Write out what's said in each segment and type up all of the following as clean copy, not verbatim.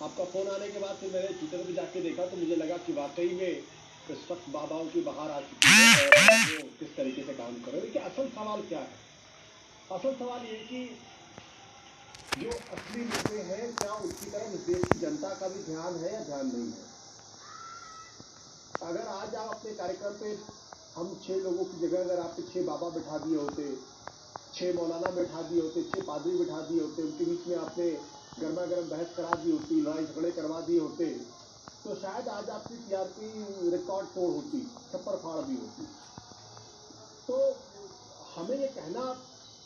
आपका फ़ोन आने के बाद फिर मैंने ट्विटर पे जाके देखा तो मुझे लगा कि वाक़ई में इस वक़्त बाबाओं की बहार आ चुकी है और वो किस तरीके से काम कर रहे हैं। देखिए असल सवाल क्या है? असल सवाल ये है कि जो असली मुद्दे हैं क्या उनकी तरफ इस देश की जनता का भी ध्यान है या ध्यान नहीं है? अगर आज आप अपने कार्यक्रम पे हम 6 लोगों की जगह अगर आपके 6 बाबा बिठा दिए होते, 6 मौलाना बैठा दिए होते, 6 पादरी बिठा दिए होते, उनके बीच में आपने गरमा-गरम बहस करा दी होती, लड़ाई-झगड़े करवा दिए होते, तो शायद आज आपकी टीआरपी रिकॉर्ड तोड़ होती, छप्पर फाड़ दी होती। तो हमें ये कहना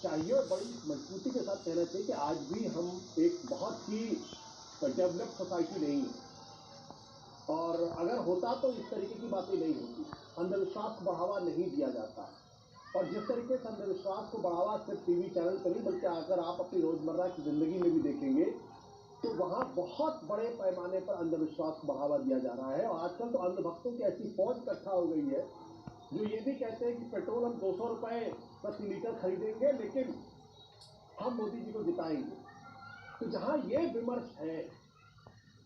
चाहिए और बड़ी मजबूती के साथ कहना चाहिए कि आज भी हम एक बहुत ही डेवलप्ड सोसाइटी नहीं है। और अगर होता तो इस तरीके की बातें नहीं होती। अंधविश्वास को बढ़ावा नहीं दिया जाता। और जिस तरीके से अंधविश्वास को बढ़ावा सिर्फ टीवी चैनल पर नहीं बल्कि अगर आप अपनी रोजमर्रा की जिंदगी में भी देखेंगे तो वहां बहुत बड़े पैमाने पर अंधविश्वास को बढ़ावा दिया जा रहा है। और आजकल तो अंधभक्तों की ऐसी फौज इकट्ठा हो गई है जो ये भी कहते हैं कि पेट्रोल हम 200 रुपए प्रति लीटर खरीदेंगे लेकिन हम मोदी जी को जिताएंगे। तो जहां ये विमर्श है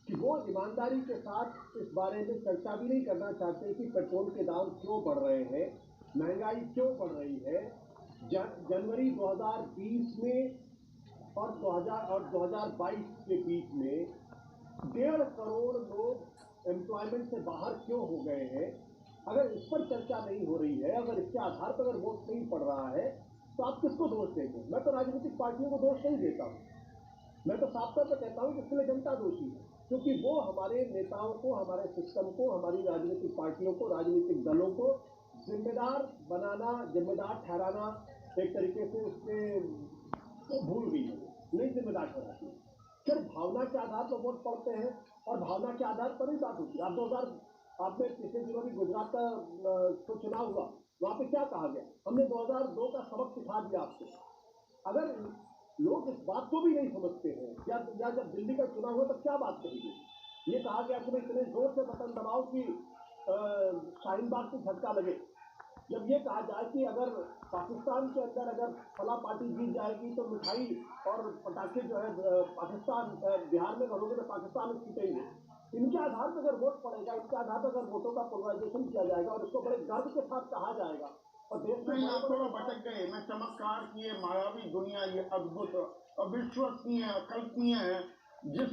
कि वो ईमानदारी के साथ इस बारे में चर्चा भी नहीं करना चाहते कि पेट्रोल के दाम क्यों बढ़ रहे हैं, महंगाई क्यों बढ़ रही है। जनवरी 2020 में और 2022 के बीच में 1.5 करोड़ लोग एम्प्लॉयमेंट से बाहर क्यों हो गए हैं। अगर इस पर चर्चा नहीं हो रही है, अगर इसके आधार पर अगर वोट नहीं पड़ रहा है तो आप किसको दोष देंगे? मैं तो राजनीतिक पार्टियों को दोष नहीं देता हूं। मैं तो साफ तौर पर कहता हूं कि इसके लिए जनता दोषी है, क्योंकि वो हमारे नेताओं को, हमारे सिस्टम को, हमारी राजनीतिक पार्टियों को, राजनीतिक दलों को जिम्मेदार बनाना, जिम्मेदार ठहराना एक तरीके से उसमें भूल गई है, नहीं जिम्मेदार ठहराती है। सिर्फ भावना के आधार पर वोट पड़ते हैं और भावना के आधार पर ही बात होती है। आपने पिछले दिनों भी गुजरात का तो चुनाव हुआ, वहां पे क्या कहा गया? हमने 2002 का सबक सिखा दिया आपको। अगर लोग इस बात को भी नहीं समझते हैं या जब दिल्ली का चुनाव हुआ तब क्या बात कहेंगे? ये कहा गया कि इतने जोर से बटन दबाओ कि शाहीन बाग को झटका लगे। जब ये कहा जाए कि अगर पाकिस्तान के अंदर अगर फला पार्टी जीत जाएगी तो मिठाई और पटाखे जो है पाकिस्तान बिहार में घरोगे तो पाकिस्तान में छूटेंगे। इनके आधार पर अगर वोट पड़ेगा, इनके आधार पर अगर वोटों का पोलराइजेशन किया जाएगा और इसको बड़े गर्व के साथ कहा जाएगा और देश में नहीं, आप थोड़ा भटक गए। मैं चमत्कार की ये मायावी दुनिया, ये अद्भुत, अविश्वसनीय, अकल्पनीय है जिस